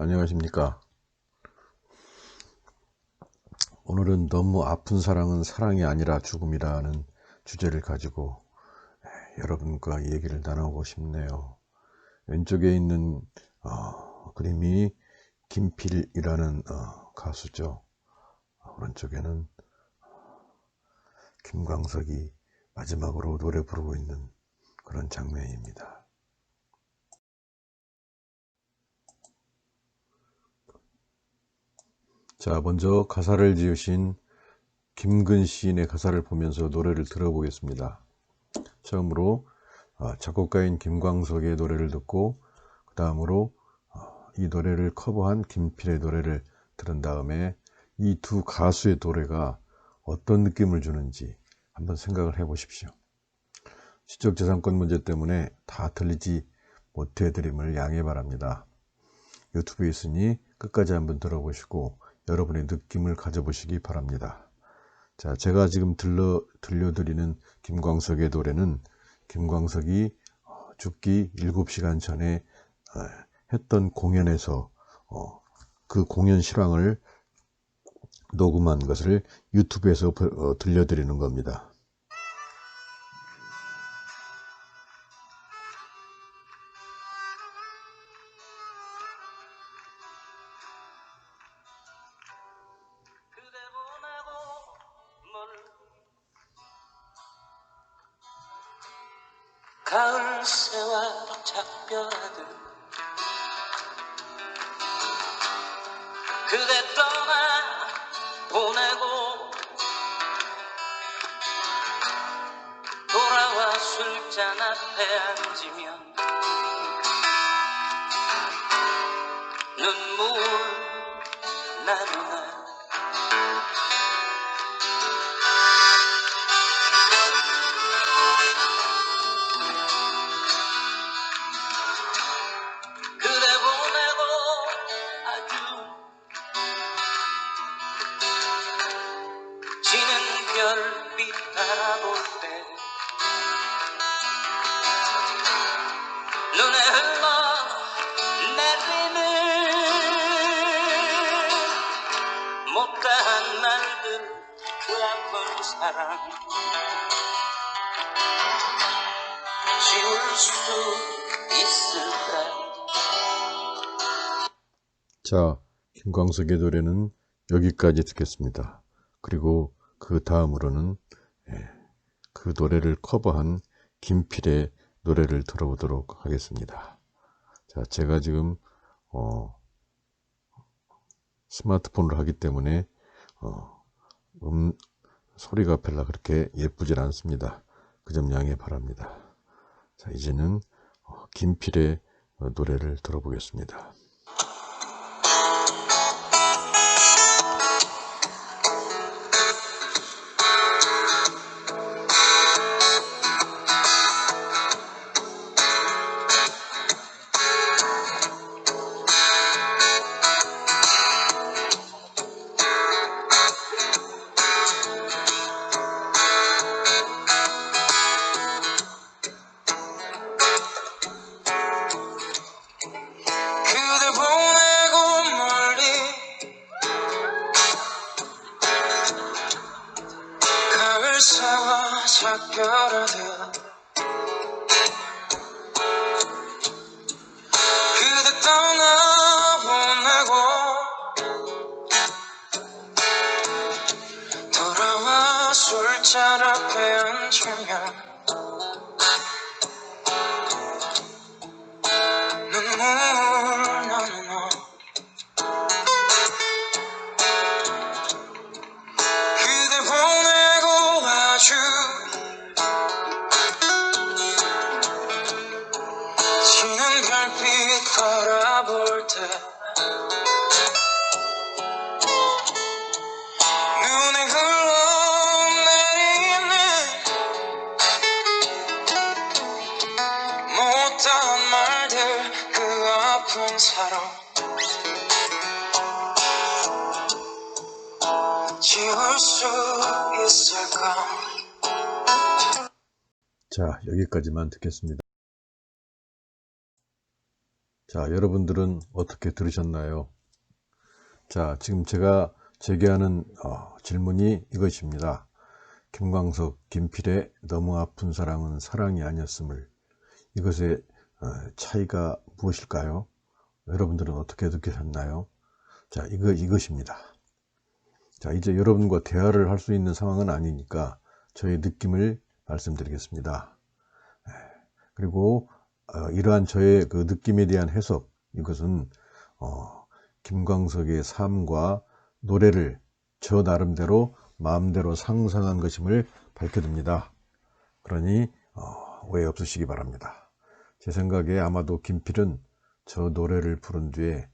안녕하십니까. 오늘은 너무 아픈 사랑은 사랑이 아니라 죽음이라는 주제를 가지고 여러분과 얘기를 나누고 싶네요. 왼쪽에 있는 그림이 김필이라는 가수죠. 오른쪽에는 김광석이 마지막으로 노래 부르고 있는 그런 장면입니다. 자, 먼저 가사를 지으신 김근 시인의 가사를 보면서 노래를 들어보겠습니다. 처음으로 작곡가인 김광석의 노래를 듣고 그 다음으로 이 노래를 커버한 김필의 노래를 들은 다음에 이 두 가수의 노래가 어떤 느낌을 주는지 한번 생각을 해 보십시오. 지적재산권 문제 때문에 다 들리지 못해 드림을 양해 바랍니다. 유튜브에 있으니 끝까지 한번 들어보시고 여러분의 느낌을 가져보시기 바랍니다. 자, 제가 지금 들려드리는 김광석의 노래는 김광석이 죽기 7시간 전에 했던 공연에서 그 공연 실황을 녹음한 것을 유튜브에서 들려드리는 겁니다. 가을 새와 작별하듯 그대 떠나 보내고 돌아와 술잔 앞에 앉으면 눈물 나누나 그대 보내고 아주 지는 별빛 바라볼 때 눈에 흘러내리는 못다한 말들 그 아픈 사랑 지울 수 있을까. 자, 김광석의 노래는 여기까지 듣겠습니다. 그리고 그 다음으로는 그 노래를 커버한 김필의 노래를 들어보도록 하겠습니다. 자, 제가 지금 스마트폰으로 하기 때문에 소리가 별로 그렇게 예쁘진 않습니다. 그 점 양해 바랍니다. 자, 이제는 김필의 노래를 들어보겠습니다. 그대 보내고 멀리 가을 새와 작별하듯 그대 떠나보내고 돌아와 술잔 앞에 앉으면 눈물 나누나 그대 보내고 아주 지는 별빛 바라볼 때 눈에 흘러내리는 못다한 말들 그 아픈 사랑 지울 수 있을까. 자, 여기까지만 듣겠습니다. 자, 여러분들은 어떻게 들으셨나요? 자, 지금 제가 제기하는 질문이 이것입니다. 김광석, 김필의 너무 아픈 사랑은 사랑이 아니었음을, 이것의 차이가 무엇일까요? 여러분들은 어떻게 느끼셨나요? 자, 이것입니다. 자, 이제 여러분과 대화를 할 수 있는 상황은 아니니까 저의 느낌을 말씀드리겠습니다. 그리고 이러한 저의 그 느낌에 대한 해석, 이것은 김광석의 삶과 노래를 저 나름대로 마음대로 상상한 것임을 밝혀둡니다. 그러니 오해 없으시기 바랍니다. 제 생각에 아마도 김필은 저 노래를 부른 뒤에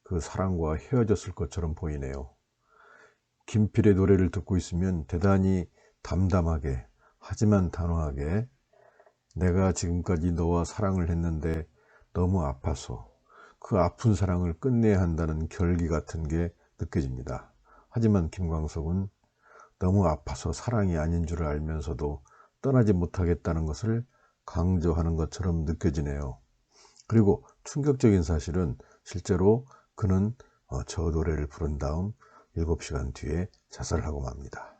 그 사랑과 헤어졌을 것처럼 보이네요. 김필의 노래를 듣고 있으면 대단히 담담하게, 하지만 단호하게, 내가 지금까지 너와 사랑을 했는데 너무 아파서 그 아픈 사랑을 끝내야 한다는 결기 같은 게 느껴집니다. 하지만 김광석은 너무 아파서 사랑이 아닌 줄 알면서도 떠나지 못하겠다는 것을 강조하는 것처럼 느껴지네요. 그리고 충격적인 사실은 실제로 그는 저 노래를 부른 다음 7시간 뒤에 자살을 하고 맙니다.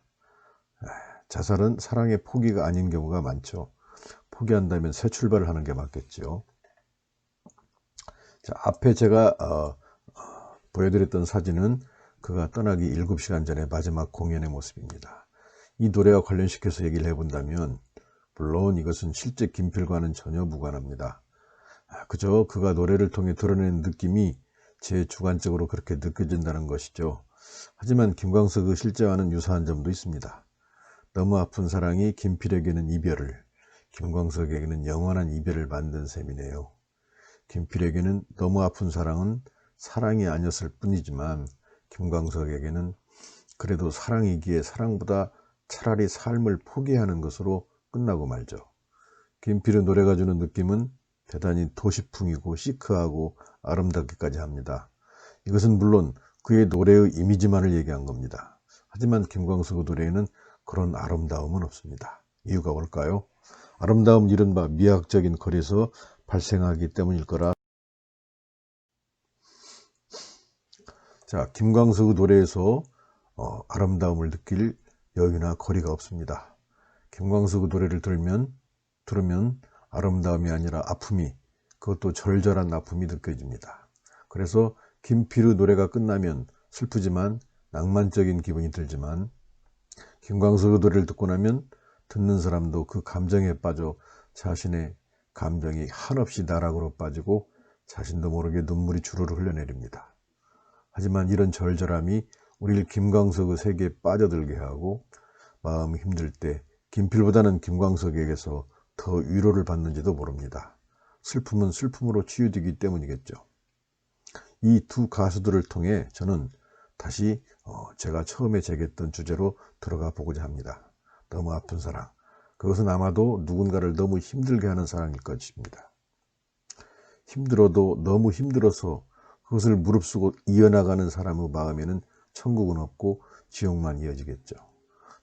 자살은 사랑의 포기가 아닌 경우가 많죠. 포기한다면 새 출발을 하는 게 맞겠죠. 자, 앞에 제가 보여드렸던 사진은 그가 떠나기 7시간 전에 마지막 공연의 모습입니다. 이 노래와 관련시켜서 얘기를 해본다면 물론 이것은 실제 김필과는 전혀 무관합니다. 그저 그가 노래를 통해 드러내는 느낌이 제 주관적으로 그렇게 느껴진다는 것이죠. 하지만 김광석의 실제와는 유사한 점도 있습니다. 너무 아픈 사랑이 김필에게는 이별을, 김광석에게는 영원한 이별을 만든 셈이네요. 김필에게는 너무 아픈 사랑은 사랑이 아니었을 뿐이지만 김광석에게는 그래도 사랑이기에 사랑보다 차라리 삶을 포기하는 것으로 끝나고 말죠. 김필의 노래가 주는 느낌은 대단히 도시풍이고 시크하고 아름답기까지 합니다. 이것은 물론 그의 노래의 이미지만을 얘기한 겁니다. 하지만 김광석의 노래에는 그런 아름다움은 없습니다. 이유가 뭘까요? 아름다움 이른바 미학적인 거리에서 발생하기 때문일 거라. 자, 김광석의 노래에서 아름다움을 느낄 여유나 거리가 없습니다. 김광석의 노래를 들으면 아름다움이 아니라 아픔이, 그것도 절절한 아픔이 느껴집니다. 그래서 김필의 노래가 끝나면 슬프지만 낭만적인 기분이 들지만 김광석의 노래를 듣고 나면 듣는 사람도 그 감정에 빠져 자신의 감정이 한없이 나락으로 빠지고 자신도 모르게 눈물이 주르르 흘러내립니다. 하지만 이런 절절함이 우리를 김광석의 세계에 빠져들게 하고 마음이 힘들 때 김필보다는 김광석에게서 더 위로를 받는지도 모릅니다. 슬픔은 슬픔으로 치유되기 때문이겠죠. 이 두 가수들을 통해 저는 다시 제가 처음에 제기했던 주제로 들어가 보고자 합니다. 너무 아픈 사랑. 그것은 아마도 누군가를 너무 힘들게 하는 사랑일 것입니다. 힘들어도 너무 힘들어서 그것을 무릅쓰고 이어나가는 사람의 마음에는 천국은 없고 지옥만 이어지겠죠.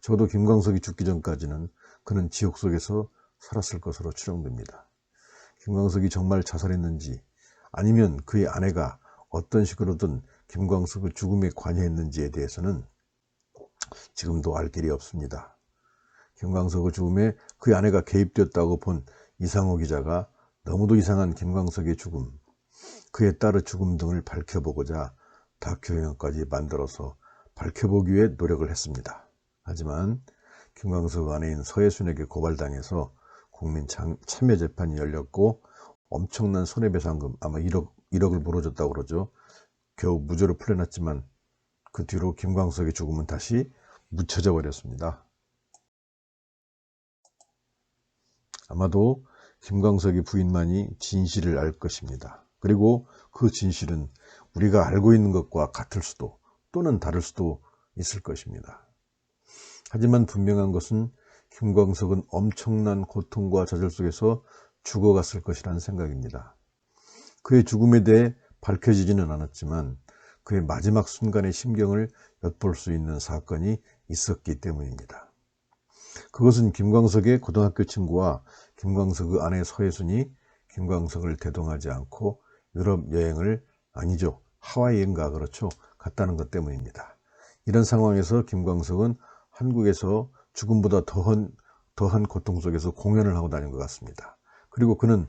적어도 김광석이 죽기 전까지는 그는 지옥 속에서 살았을 것으로 추정됩니다. 김광석이 정말 자살했는지 아니면 그의 아내가 어떤 식으로든 김광석의 죽음에 관여했는지에 대해서는 지금도 알 길이 없습니다. 김광석의 죽음에 그의 아내가 개입되었다고 본 이상호 기자가 너무도 이상한 김광석의 죽음, 그의 딸의 죽음 등을 밝혀보고자 다큐 영화까지 만들어서 밝혀보기 위해 노력을 했습니다. 하지만 김광석 아내인 서예순에게 고발당해서 국민참여재판이 열렸고 엄청난 손해배상금, 아마 1억을 물어줬다고 그러죠. 겨우 무죄로 풀려났지만 그 뒤로 김광석의 죽음은 다시 묻혀져 버렸습니다. 아마도 김광석의 부인만이 진실을 알 것입니다. 그리고 그 진실은 우리가 알고 있는 것과 같을 수도 또는 다를 수도 있을 것입니다. 하지만 분명한 것은 김광석은 엄청난 고통과 좌절 속에서 죽어갔을 것이라는 생각입니다. 그의 죽음에 대해 밝혀지지는 않았지만 그의 마지막 순간의 심경을 엿볼 수 있는 사건이 있었기 때문입니다. 그것은 김광석의 고등학교 친구와 김광석의 아내 서예순이 김광석을 대동하지 않고 유럽 여행을 아니죠. 하와이인가 그렇죠. 갔다는 것 때문입니다. 이런 상황에서 김광석은 한국에서 죽음보다 더한 고통 속에서 공연을 하고 다닌 것 같습니다. 그리고 그는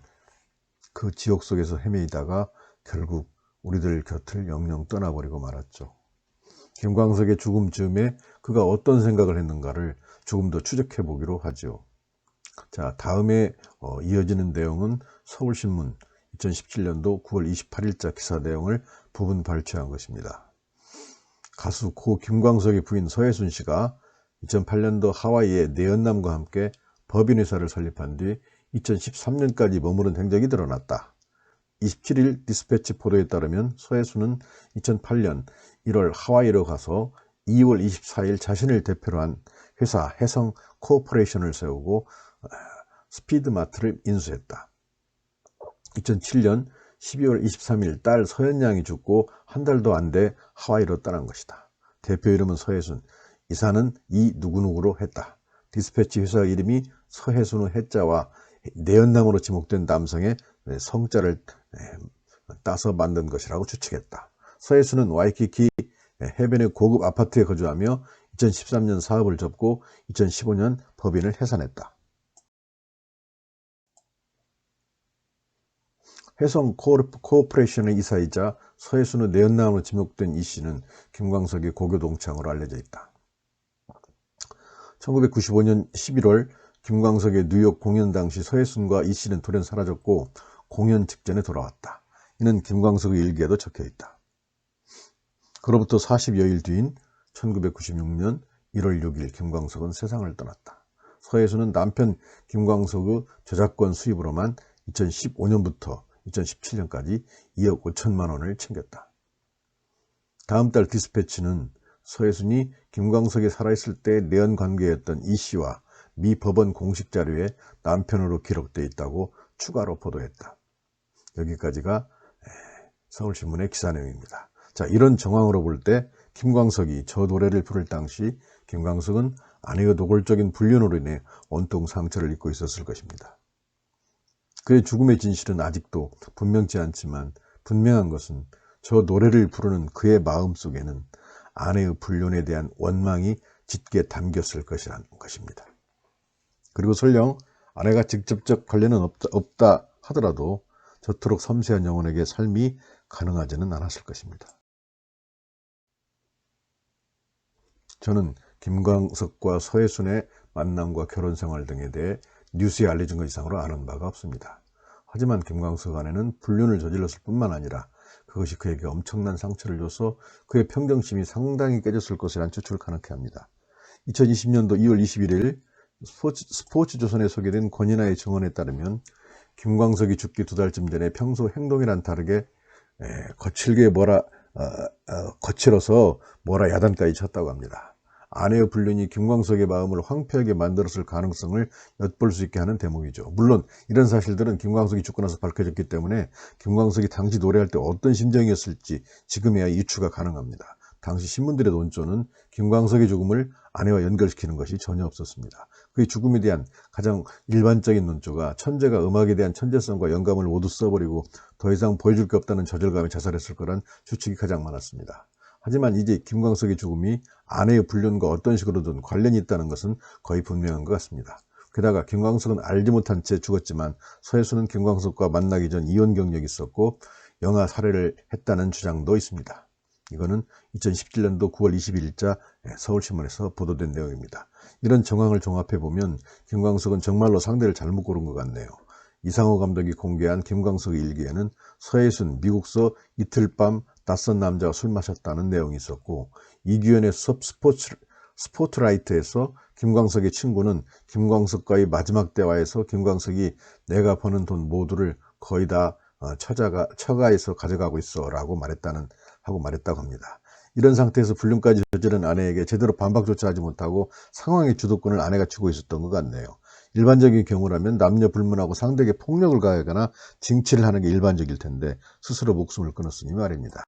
그 지옥 속에서 헤매이다가 결국 우리들 곁을 영영 떠나버리고 말았죠. 김광석의 죽음 즈음에 그가 어떤 생각을 했는가를 조금 더 추적해 보기로 하죠. 자, 다음에 이어지는 내용은 서울신문 2017년도 9월 28일자 기사 내용을 부분 발췌한 것입니다. 가수 고 김광석의 부인 서혜순 씨가 2008년도 하와이의 내연남과 함께 법인회사를 설립한 뒤 2013년까지 머무른 행적이 드러났다. 27일 디스패치 보도에 따르면 서혜순은 2008년 1월 하와이로 가서 2월 24일 자신을 대표로 한 회사 해성 코퍼레이션을 세우고 스피드마트를 인수했다. 2007년 12월 23일 딸 서현양이 죽고 한 달도 안 돼 하와이로 떠난 것이다. 대표 이름은 서혜순, 이사는 이 누구누구로 했다. 디스패치 회사 이름이 서혜순의 해자와 내연남으로 지목된 남성의 성자를 따서 만든 것이라고 추측했다. 서혜순은 와이키키 해변의 고급 아파트에 거주하며 2013년 사업을 접고 2015년 법인을 해산했다. 해성 코퍼레이션의 이사이자 서혜순의 내연남으로 지목된 이 씨는 김광석의 고교 동창으로 알려져 있다. 1995년 11월 김광석의 뉴욕 공연 당시 서혜순과 이 씨는 돌연 사라졌고 공연 직전에 돌아왔다. 이는 김광석의 일기에도 적혀있다. 그로부터 40여일 뒤인 1996년 1월 6일 김광석은 세상을 떠났다. 서혜순은 남편 김광석의 저작권 수입으로만 2015년부터 2017년까지 2억 5천만 원을 챙겼다. 다음 달 디스패치는 서혜순이 김광석이 살아있을 때 내연 관계였던 이 씨와 미 법원 공식 자료에 남편으로 기록되어 있다고 추가로 보도했다. 여기까지가 서울신문의 기사 내용입니다. 자, 이런 정황으로 볼 때 김광석이 저 노래를 부를 당시 김광석은 아내의 노골적인 불륜으로 인해 온통 상처를 입고 있었을 것입니다. 그의 죽음의 진실은 아직도 분명치 않지만 분명한 것은 저 노래를 부르는 그의 마음속에는 아내의 불륜에 대한 원망이 짙게 담겼을 것이라는 것입니다. 그리고 설령 아내가 직접적 관련은 없다 하더라도 저토록 섬세한 영혼에게 삶이 가능하지는 않았을 것입니다. 저는 김광석과 서혜순의 만남과 결혼 생활 등에 대해 뉴스에 알려진 것 이상으로 아는 바가 없습니다. 하지만 김광석 아내는 불륜을 저질렀을 뿐만 아니라 그것이 그에게 엄청난 상처를 줘서 그의 평정심이 상당히 깨졌을 것이라는 추측을 가능케 합니다. 2020년도 2월 21일 스포츠조선에 소개된 권인아의 증언에 따르면 김광석이 죽기 2달쯤 전에 평소 행동이란 다르게 거칠어서 뭐라 야단까지 쳤다고 합니다. 아내의 불륜이 김광석의 마음을 황폐하게 만들었을 가능성을 엿볼 수 있게 하는 대목이죠. 물론 이런 사실들은 김광석이 죽고 나서 밝혀졌기 때문에 김광석이 당시 노래할 때 어떤 심정이었을지 지금에야 유추가 가능합니다. 당시 신문들의 논조는 김광석의 죽음을 아내와 연결시키는 것이 전혀 없었습니다. 그의 죽음에 대한 가장 일반적인 논조가 천재가 음악에 대한 천재성과 영감을 모두 써버리고 더 이상 보여줄 게 없다는 좌절감에 자살했을 거란 추측이 가장 많았습니다. 하지만 이제 김광석의 죽음이 아내의 불륜과 어떤 식으로든 관련이 있다는 것은 거의 분명한 것 같습니다. 게다가 김광석은 알지 못한 채 죽었지만 서혜순은 김광석과 만나기 전 이혼 경력이 있었고 영아 살해를 했다는 주장도 있습니다. 이거는 2017년도 9월 21일자 서울신문에서 보도된 내용입니다. 이런 정황을 종합해보면 김광석은 정말로 상대를 잘못 고른 것 같네요. 이상호 감독이 공개한 김광석의 일기에는 서혜순 미국서 이틀 밤 낯선 남자와 술 마셨다는 내용이 있었고, 이규현의 스포트라이트에서 김광석의 친구는 김광석과의 마지막 대화에서 김광석이 내가 버는 돈 모두를 거의 다 처가에서 가져가고 있어 라고 말했다고 합니다. 이런 상태에서 불륜까지 저지른 아내에게 제대로 반박조차 하지 못하고 상황의 주도권을 아내가 쥐고 있었던 것 같네요. 일반적인 경우라면 남녀 불문하고 상대에게 폭력을 가하거나 징치를 하는 게 일반적일 텐데 스스로 목숨을 끊었으니 말입니다.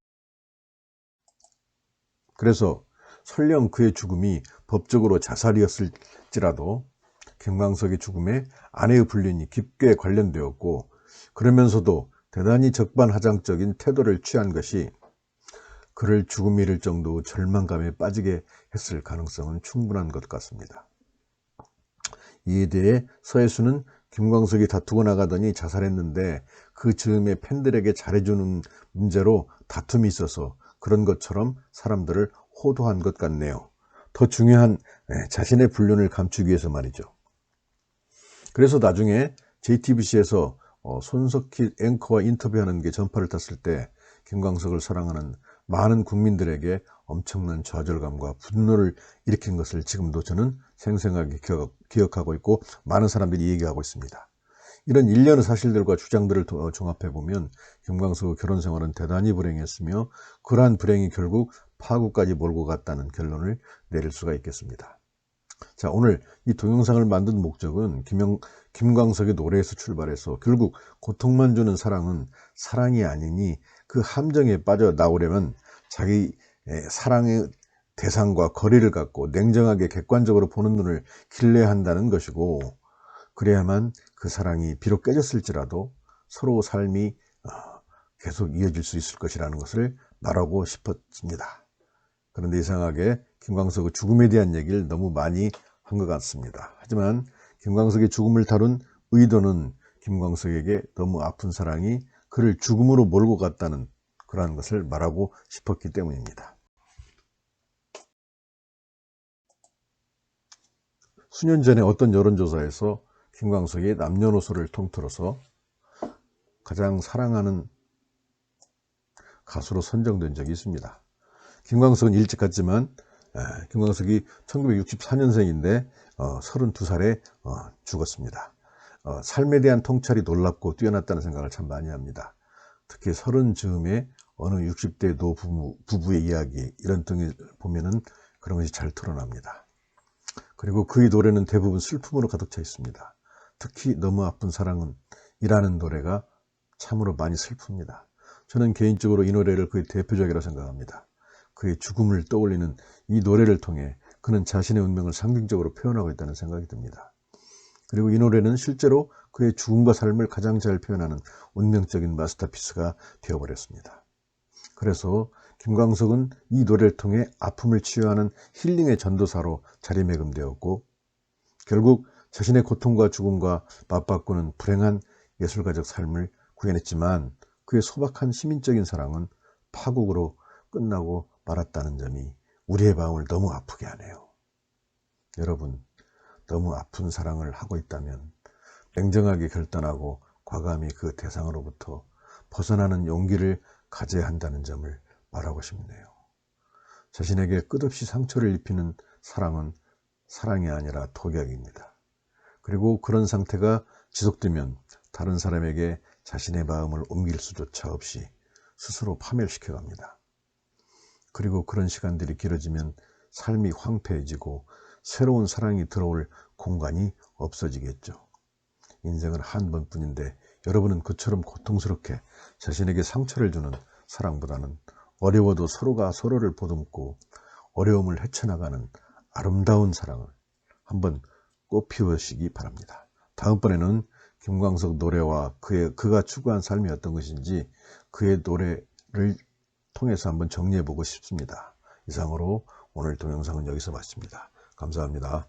그래서 설령 그의 죽음이 법적으로 자살이었을지라도 김광석의 죽음에 아내의 불륜이 깊게 관련되었고, 그러면서도 대단히 적반하장적인 태도를 취한 것이 그를 죽음에 이를 정도 절망감에 빠지게 했을 가능성은 충분한 것 같습니다. 이에 대해 서혜수는 김광석이 다투고 나가더니 자살했는데 그 즈음에 팬들에게 잘해주는 문제로 다툼이 있어서 그런 것처럼 사람들을 호도한 것 같네요. 더 중요한 자신의 불륜을 감추기 위해서 말이죠. 그래서 나중에 JTBC에서 손석희 앵커와 인터뷰하는 게 전파를 탔을 때 김광석을 사랑하는 많은 국민들에게 엄청난 좌절감과 분노를 일으킨 것을 지금도 저는 생생하게 기억하고 있고 많은 사람들이 얘기하고 있습니다. 이런 일련의 사실들과 주장들을 종합해보면 김광석의 결혼 생활은 대단히 불행했으며 그러한 불행이 결국 파국까지 몰고 갔다는 결론을 내릴 수가 있겠습니다. 자, 오늘 이 동영상을 만든 목적은 김광석의 노래에서 출발해서 결국 고통만 주는 사랑은 사랑이 아니니 그 함정에 빠져나오려면 자기 사랑의 대상과 거리를 갖고 냉정하게 객관적으로 보는 눈을 길러야 한다는 것이고, 그래야만 그 사랑이 비록 깨졌을지라도 서로 삶이 계속 이어질 수 있을 것이라는 것을 말하고 싶었습니다. 그런데 이상하게 김광석의 죽음에 대한 얘기를 너무 많이 한 것 같습니다. 하지만 김광석의 죽음을 다룬 의도는 김광석에게 너무 아픈 사랑이 그를 죽음으로 몰고 갔다는 그러한 것을 말하고 싶었기 때문입니다. 수년 전에 어떤 여론조사에서 김광석이 남녀노소를 통틀어서 가장 사랑하는 가수로 선정된 적이 있습니다. 김광석은 일찍 갔지만 김광석이 1964년생인데 32살에 죽었습니다. 삶에 대한 통찰이 놀랍고 뛰어났다는 생각을 참 많이 합니다. 특히 30 즈음에 어느 60대 부부의 이야기 이런 등을 보면은 그런 것이 잘 드러납니다. 그리고 그의 노래는 대부분 슬픔으로 가득 차 있습니다. 특히 너무 아픈 사랑은 이라는 노래가 참으로 많이 슬픕니다. 저는 개인적으로 이 노래를 그의 대표작이라고 생각합니다. 그의 죽음을 떠올리는 이 노래를 통해 그는 자신의 운명을 상징적으로 표현하고 있다는 생각이 듭니다. 그리고 이 노래는 실제로 그의 죽음과 삶을 가장 잘 표현하는 운명적인 마스터피스가 되어버렸습니다. 그래서 김광석은 이 노래를 통해 아픔을 치유하는 힐링의 전도사로 자리매김되었고, 결국 자신의 고통과 죽음과 맞바꾸는 불행한 예술가적 삶을 구현했지만 그의 소박한 시민적인 사랑은 파국으로 끝나고 말았다는 점이 우리의 마음을 너무 아프게 하네요. 여러분, 너무 아픈 사랑을 하고 있다면 냉정하게 결단하고 과감히 그 대상으로부터 벗어나는 용기를 가져야 한다는 점을 말하고 싶네요. 자신에게 끝없이 상처를 입히는 사랑은 사랑이 아니라 독약입니다. 그리고 그런 상태가 지속되면 다른 사람에게 자신의 마음을 옮길 수조차 없이 스스로 파멸시켜갑니다. 그리고 그런 시간들이 길어지면 삶이 황폐해지고 새로운 사랑이 들어올 공간이 없어지겠죠. 인생은 한 번뿐인데 여러분은 그처럼 고통스럽게 자신에게 상처를 주는 사랑보다는 어려워도 서로가 서로를 보듬고 어려움을 헤쳐나가는 아름다운 사랑을 한번 꽃피우시기 바랍니다. 다음번에는 김광석 노래와 그가 추구한 삶이 어떤 것인지 그의 노래를 통해서 한번 정리해 보고 싶습니다. 이상으로 오늘 동영상은 여기서 마칩니다. 감사합니다.